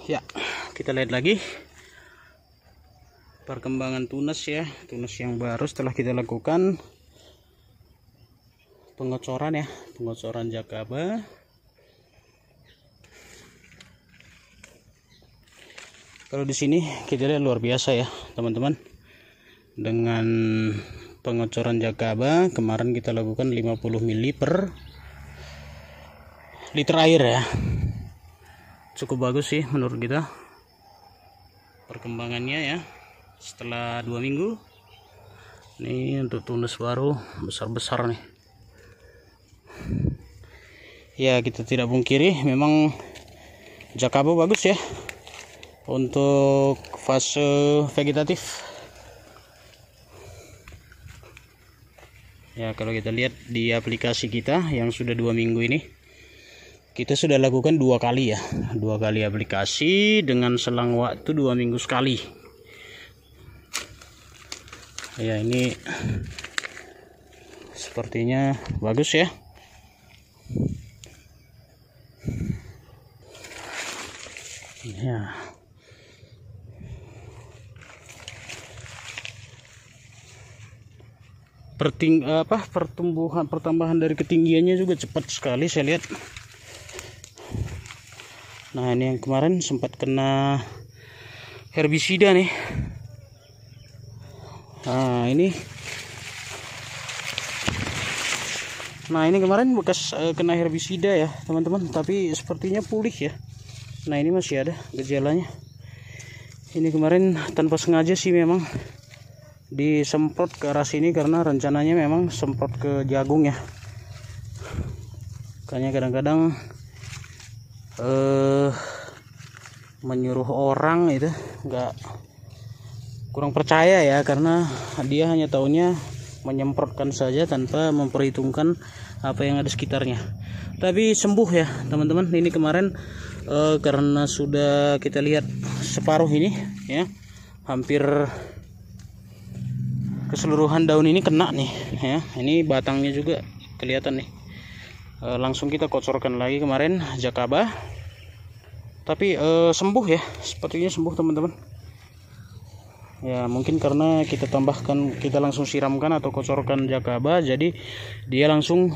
Ya, kita lihat lagi perkembangan tunas ya, tunas yang baru setelah kita lakukan pengocoran ya, pengocoran jakaba. Kalau di sini kita lihat luar biasa ya teman-teman, dengan pengocoran jakaba kemarin kita lakukan 50 ml per liter air ya. Cukup bagus sih menurut kita perkembangannya ya setelah 2 minggu. Ini untuk tunas baru besar-besar nih ya. Kita tidak pungkiri memang jakaba bagus ya untuk fase vegetatif ya. Kalau kita lihat di aplikasi kita yang sudah 2 minggu ini, kita sudah lakukan 2 kali ya, 2 kali aplikasi dengan selang waktu 2 minggu sekali ya. Ini sepertinya bagus ya. Ya, pertambahan dari ketinggiannya juga cepat sekali saya lihat. Nah, ini yang kemarin sempat kena herbisida nih. Nah ini kemarin bekas kena herbisida ya teman-teman, tapi sepertinya pulih ya. Nah ini masih ada gejalanya. Ini kemarin tanpa sengaja sih memang disemprot ke arah sini karena rencananya memang semprot ke jagung ya. Makanya kadang-kadang menyuruh orang itu kurang percaya ya, karena dia hanya taunya menyemprotkan saja tanpa memperhitungkan apa yang ada sekitarnya. Tapi sembuh ya teman-teman. Ini kemarin karena sudah kita lihat separuh ini ya, hampir keseluruhan daun ini kena nih ya. Ini batangnya juga kelihatan nih. Langsung kita kocorkan lagi kemarin jakaba, tapi sembuh ya, sepertinya sembuh teman-teman ya. Mungkin karena kita langsung siramkan atau kocorkan jakaba, jadi dia langsung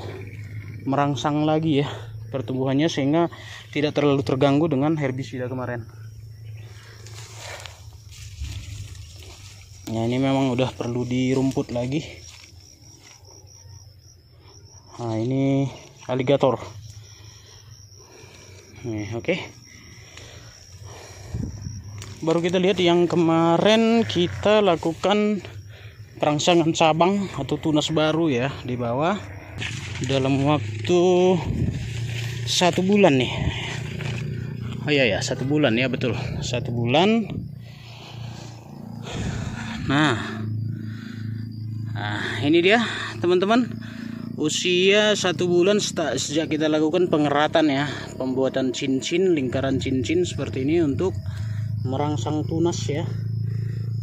merangsang lagi ya pertumbuhannya, sehingga tidak terlalu terganggu dengan herbisida kemarin. Nah ini memang udah perlu dirumput lagi. Nah ini aligator nih, oke. Baru kita lihat yang kemarin kita lakukan perangsangan cabang atau tunas baru ya di bawah dalam waktu 1 bulan nih. Oh iya ya, 1 bulan ya, betul, 1 bulan. Nah ini dia teman-teman, usia 1 bulan sejak kita lakukan pengeratan ya, pembuatan cincin, lingkaran cincin seperti ini untuk merangsang tunas ya,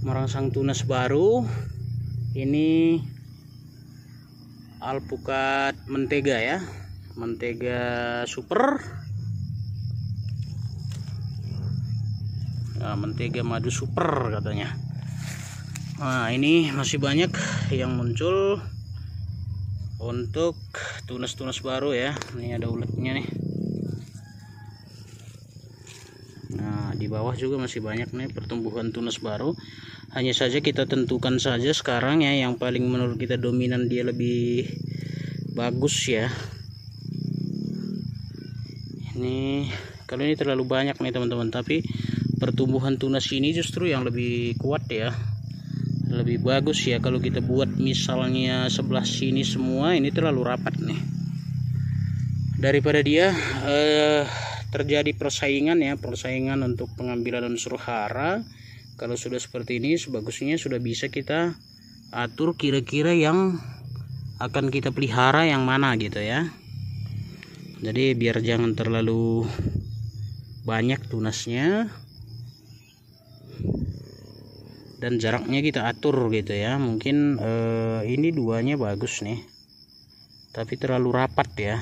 merangsang tunas baru. Ini alpukat mentega ya, mentega super, nah, mentega madu super katanya. Nah ini masih banyak yang muncul untuk tunas-tunas baru ya. Ini ada uletnya nih. Nah di bawah juga masih banyak nih pertumbuhan tunas baru. Hanya saja kita tentukan saja sekarang ya yang paling menurut kita dominan, dia lebih bagus ya. Ini kalau ini terlalu banyak nih teman-teman, tapi pertumbuhan tunas ini justru yang lebih kuat ya, lebih bagus ya. Kalau kita buat misalnya sebelah sini semua, ini terlalu rapat nih, daripada dia terjadi persaingan ya, persaingan untuk pengambilan unsur hara. Kalau sudah seperti ini, sebagusnya sudah bisa kita atur kira-kira yang akan kita pelihara yang mana gitu ya. Jadi biar jangan terlalu banyak tunasnya, dan jaraknya kita atur gitu ya. Mungkin ini duanya bagus nih, tapi terlalu rapat ya.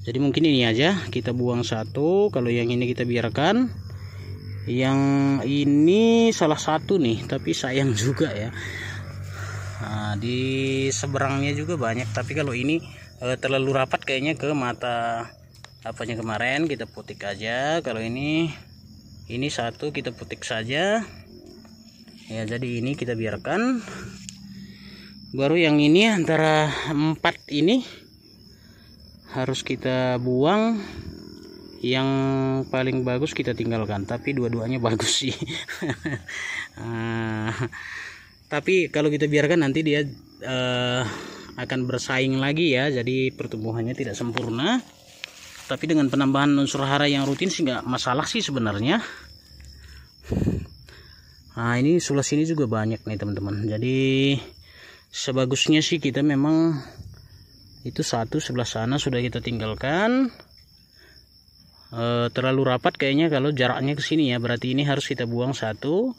Jadi mungkin ini aja kita buang satu, kalau yang ini kita biarkan. Yang ini salah satu nih, tapi sayang juga ya. Nah, di seberangnya juga banyak, tapi kalau ini terlalu rapat kayaknya ke mata apanya kemarin, kita putik aja. Kalau ini satu kita putik saja ya, jadi ini kita biarkan. Baru yang ini antara 4 ini harus kita buang. Yang paling bagus kita tinggalkan, tapi dua-duanya bagus sih. Tapi kalau kita biarkan nanti dia akan bersaing lagi ya, jadi pertumbuhannya tidak sempurna. Tapi dengan penambahan unsur hara yang rutin sih nggak masalah sih sebenarnya. Nah, ini sebelah sini juga banyak nih teman-teman. Jadi sebagusnya sih kita memang itu satu sebelah sana sudah kita tinggalkan. Terlalu rapat kayaknya kalau jaraknya ke sini ya, berarti ini harus kita buang satu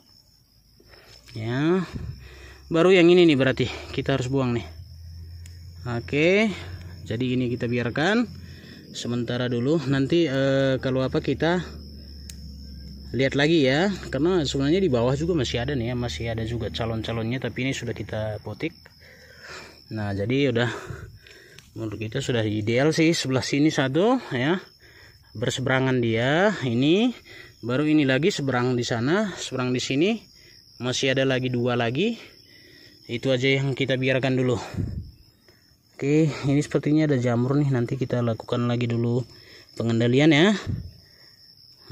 ya. Baru yang ini nih berarti kita harus buang nih. Oke, jadi ini kita biarkan sementara dulu. Nanti kalau apa kita lihat lagi ya, karena sebenarnya di bawah juga masih ada nih ya, masih ada juga calon-calonnya, tapi ini sudah kita potik. Nah, jadi udah menurut kita sudah ideal sih. Sebelah sini satu ya, berseberangan dia ini, baru ini lagi seberang di sana, seberang di sini masih ada lagi 2 lagi. Itu aja yang kita biarkan dulu. Oke, ini sepertinya ada jamur nih, nanti kita lakukan lagi dulu pengendalian ya.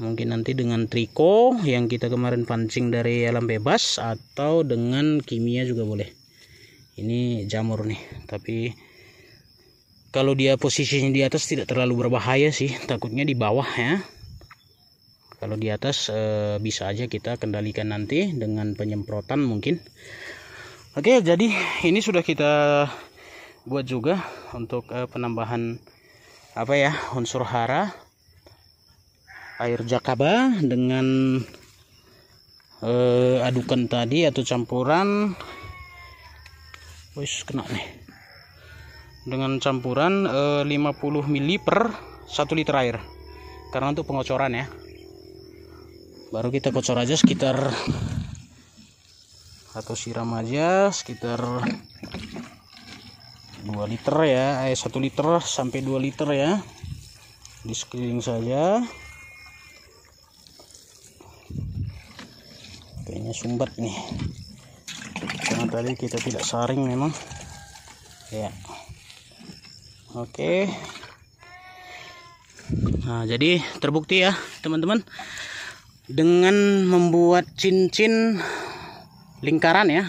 Mungkin nanti dengan triko yang kita kemarin pancing dari alam bebas, atau dengan kimia juga boleh. Ini jamur nih, tapi kalau dia posisinya di atas tidak terlalu berbahaya sih, takutnya di bawah ya. Kalau di atas bisa aja kita kendalikan nanti dengan penyemprotan mungkin. Oke, jadi ini sudah kita buat juga untuk penambahan apa ya, unsur hara, air jakaba dengan adukan tadi atau campuran. Wis kena nih. Dengan campuran 50 ml per 1 liter air, karena untuk pengocoran ya. Baru kita kocor aja sekitar, atau siram aja sekitar 2 liter ya, 1 liter sampai 2 liter ya, di sekeliling saja. Kayaknya sumbat nih, karena tadi kita tidak saring memang ya. Oke. Nah, jadi terbukti ya teman-teman, dengan membuat cincin lingkaran ya,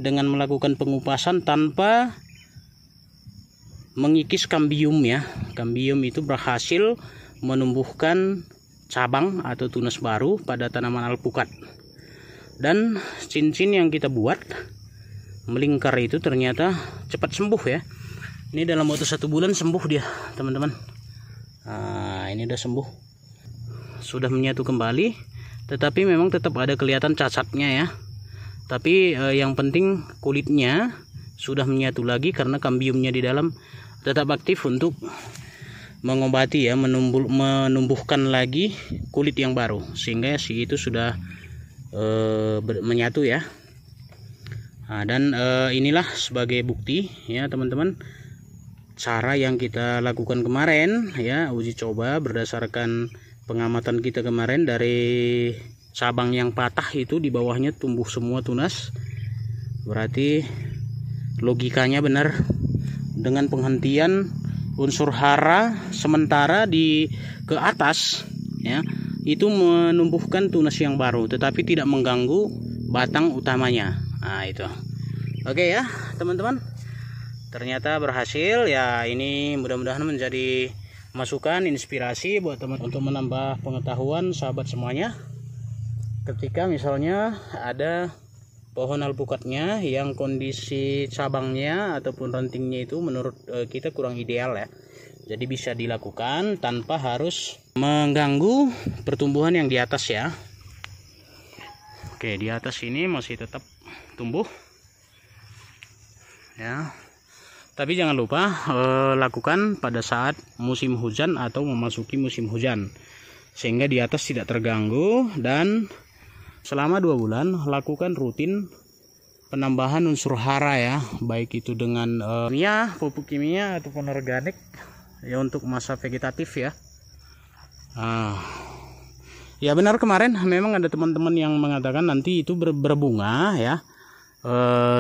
dengan melakukan pengupasan tanpa mengikis kambium ya. Kambium itu berhasil menumbuhkan cabang atau tunas baru pada tanaman alpukat. Dan cincin yang kita buat melingkar itu ternyata cepat sembuh ya. Ini dalam waktu 1 bulan sembuh dia teman-teman. Nah, ini udah sembuh, sudah menyatu kembali, tetapi memang tetap ada kelihatan cacatnya ya. Tapi yang penting kulitnya sudah menyatu lagi, karena kambiumnya di dalam tetap aktif untuk mengobati ya, menumbuhkan lagi kulit yang baru, sehingga si itu sudah menyatu ya. Nah, dan inilah sebagai bukti ya teman-teman, cara yang kita lakukan kemarin ya, uji coba berdasarkan pengamatan kita kemarin. Dari cabang yang patah itu di bawahnya tumbuh semua tunas, berarti logikanya benar. Dengan penghentian unsur hara sementara di ke atas ya, itu menumbuhkan tunas yang baru, tetapi tidak mengganggu batang utamanya. Nah itu. Oke ya teman-teman, ternyata berhasil ya. Ini mudah-mudahan menjadi masukan, inspirasi buat teman untuk menambah pengetahuan sahabat semuanya. Ketika misalnya ada pohon alpukatnya yang kondisi cabangnya ataupun rantingnya itu menurut kita kurang ideal ya, jadi bisa dilakukan tanpa harus mengganggu pertumbuhan yang di atas ya. Oke, di atas ini masih tetap tumbuh ya. Tapi jangan lupa lakukan pada saat musim hujan atau memasuki musim hujan, sehingga di atas tidak terganggu. Dan selama 2 bulan lakukan rutin penambahan unsur hara ya, baik itu dengan pupuk kimia ataupun organik ya, untuk masa vegetatif ya. Ya benar, kemarin memang ada teman-teman yang mengatakan nanti itu berbunga ya.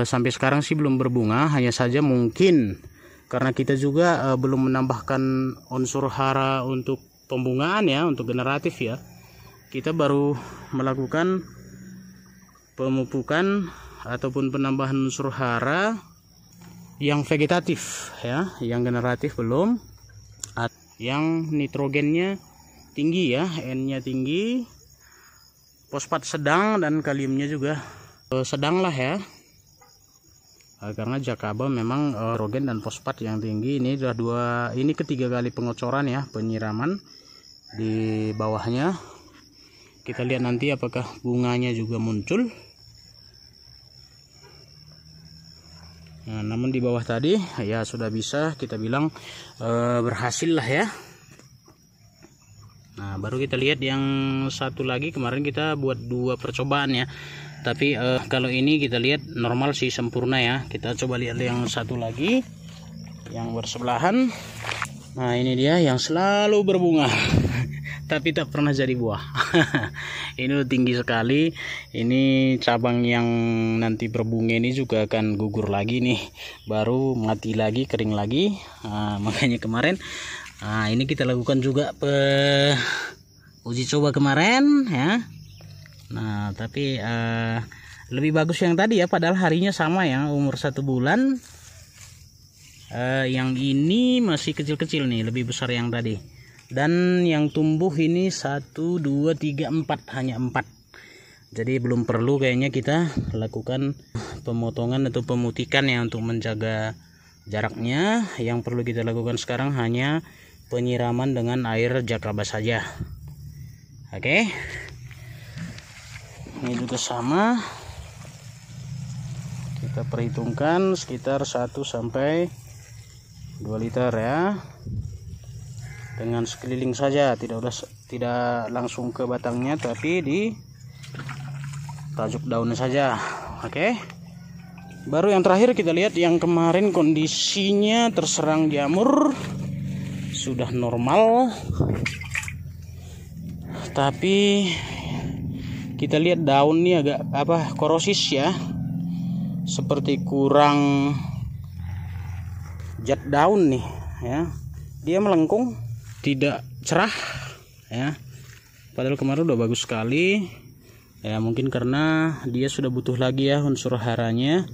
Sampai sekarang sih belum berbunga, hanya saja mungkin karena kita juga belum menambahkan unsur hara untuk pembungaan ya, untuk generatif ya. Kita baru melakukan pemupukan ataupun penambahan unsur hara yang vegetatif ya, yang generatif belum. Yang nitrogennya tinggi ya, N-nya tinggi, fosfat sedang, dan kaliumnya juga sedang lah ya. Karena Jakaba memang nitrogen dan fosfat yang tinggi. Ini sudah ini ketiga kali pengocoran ya, penyiraman di bawahnya. Kita lihat nanti apakah bunganya juga muncul. Nah, namun di bawah tadi ya sudah bisa kita bilang berhasil lah ya. Nah, baru kita lihat yang satu lagi. Kemarin kita buat 2 percobaan ya, tapi kalau ini kita lihat normal sih, sempurna ya. Kita coba lihat yang satu lagi yang bersebelahan. Nah, ini dia yang selalu berbunga tapi tak pernah jadi buah. Ini tinggi sekali. Ini cabang yang nanti berbunga ini juga akan gugur lagi nih, baru mati lagi, kering lagi. Makanya kemarin ini kita lakukan juga uji coba kemarin ya. Nah, tapi lebih bagus yang tadi ya, padahal harinya sama ya, umur 1 bulan. Yang ini masih kecil-kecil nih, lebih besar yang tadi. Dan yang tumbuh ini 1, 2, 3, 4, hanya 4. Jadi belum perlu kayaknya kita lakukan pemotongan atau pemutikan ya, untuk menjaga jaraknya. Yang perlu kita lakukan sekarang hanya penyiraman dengan air Jakaba saja. Oke. Ini juga sama, kita perhitungkan sekitar 1 sampai 2 liter ya, dengan sekeliling saja, tidak langsung ke batangnya, tapi di tajuk daunnya saja. Oke. Baru yang terakhir kita lihat yang kemarin kondisinya terserang jamur sudah normal, tapi kita lihat daun ini agak korosis ya, seperti kurang zat daun nih ya. Dia melengkung, tidak cerah ya, padahal kemarin udah bagus sekali ya. Mungkin karena dia sudah butuh lagi ya unsur haranya,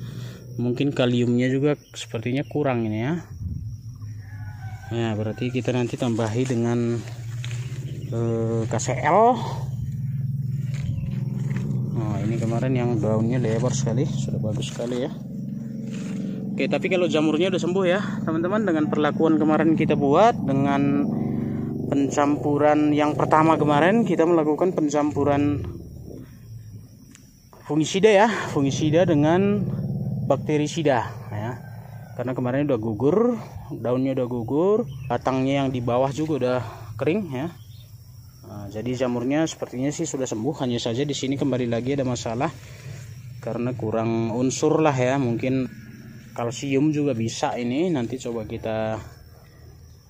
mungkin kaliumnya juga sepertinya kurang ini ya. Ya berarti kita nanti tambahi dengan KCl. Nah, ini kemarin yang daunnya lebar sekali, sudah bagus sekali ya. Oke, tapi kalau jamurnya udah sembuh ya teman-teman, dengan perlakuan kemarin kita buat dengan pencampuran yang pertama kemarin, kita melakukan pencampuran fungisida ya, fungisida dengan bakterisida ya. Karena kemarin udah gugur, daunnya udah gugur, batangnya yang di bawah juga udah kering ya. Nah, jadi jamurnya sepertinya sih sudah sembuh, hanya saja di sini kembali lagi ada masalah karena kurang unsur lah ya, mungkin kalsium juga bisa. Ini nanti coba kita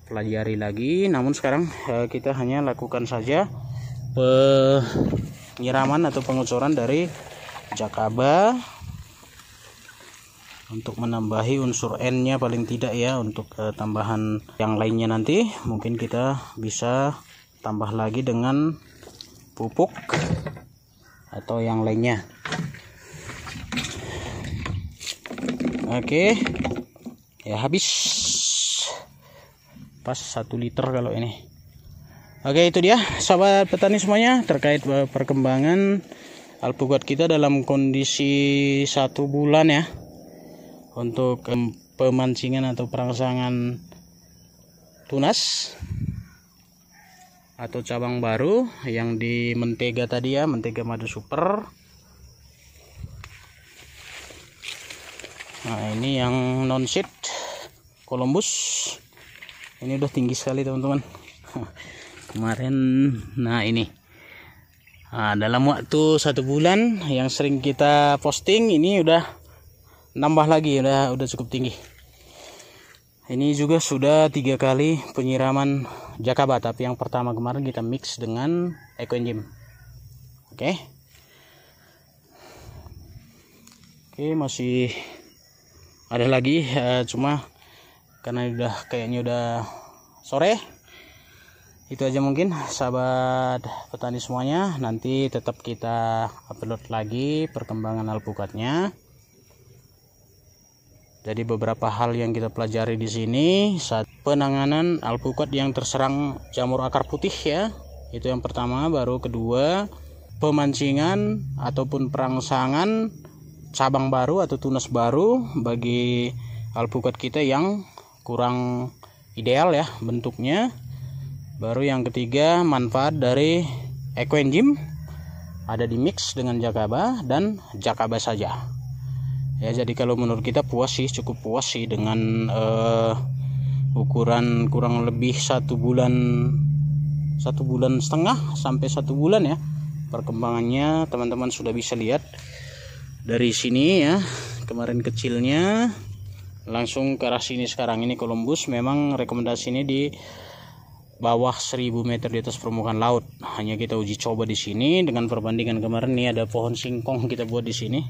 pelajari lagi. Namun sekarang kita hanya lakukan saja penyiraman atau pengocoran dari Jakaba untuk menambahi unsur N-nya paling tidak ya. Untuk tambahan yang lainnya nanti mungkin kita bisa tambah lagi dengan pupuk atau yang lainnya. Oke, ya habis pas 1 liter kalau ini. Oke, itu dia sahabat petani semuanya terkait perkembangan alpukat kita dalam kondisi 1 bulan ya, untuk pemancingan atau perangsangan tunas atau cabang baru yang di mentega tadi ya, mentega madu super. Nah, ini yang non seed Columbus. Ini udah tinggi sekali teman-teman. Kemarin, nah ini. Nah, dalam waktu 1 bulan yang sering kita posting ini udah nambah lagi, udah cukup tinggi. Ini juga sudah 3 kali penyiraman Jakaba, tapi yang pertama kemarin kita mix dengan Ecoengine. Oke, masih ada lagi, cuma karena kayaknya udah sore. Itu aja mungkin sahabat petani semuanya. Nanti tetap kita upload lagi perkembangan alpukatnya. Jadi beberapa hal yang kita pelajari di sini saat penanganan alpukat yang terserang jamur akar putih ya. Itu yang pertama, baru kedua pemancingan ataupun perangsangan cabang baru atau tunas baru bagi alpukat kita yang kurang ideal ya bentuknya. Baru yang ketiga, manfaat dari Ecoengine ada di mix dengan Jakaba dan Jakaba saja. Ya, jadi kalau menurut kita puas sih, cukup puas sih dengan ukuran kurang lebih 1 bulan setengah sampai 1 bulan ya. Perkembangannya teman-teman sudah bisa lihat dari sini ya. Kemarin kecilnya langsung ke arah sini sekarang. Ini Columbus memang rekomendasi ini di bawah 1000 meter di atas permukaan laut. Hanya kita uji coba di sini dengan perbandingan kemarin. Nih ada pohon singkong kita buat di sini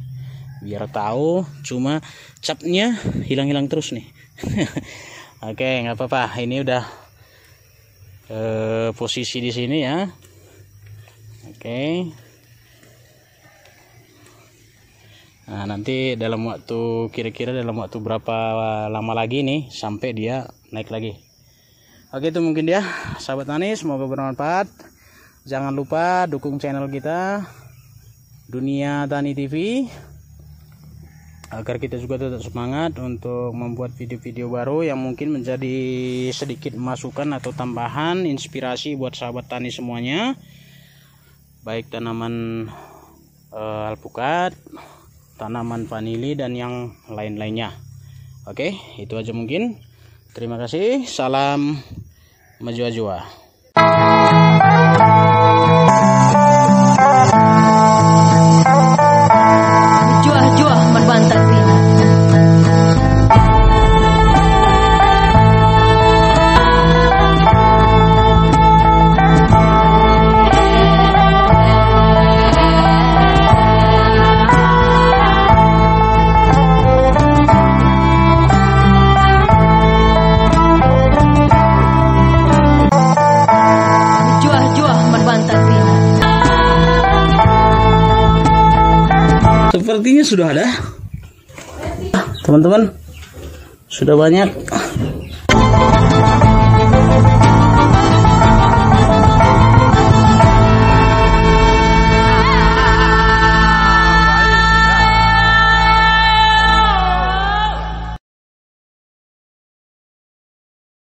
biar tahu, cuma capnya hilang-hilang terus nih. Oke, nggak apa-apa. Ini udah posisi di sini ya. Oke. Nah, nanti dalam waktu kira-kira dalam waktu berapa lama lagi nih sampai dia naik lagi. Oke, itu mungkin dia sahabat tani, semoga bermanfaat. Jangan lupa dukung channel kita Dunia Tani TV agar kita juga tetap semangat untuk membuat video-video baru yang mungkin menjadi sedikit masukan atau tambahan inspirasi buat sahabat tani semuanya, baik tanaman alpukat, tanaman vanili dan yang lain-lainnya. Oke, itu aja mungkin. Terima kasih. Salam Majua-jua. Juah-juah berbantah bina. Sepertinya sudah ada teman-teman, sudah banyak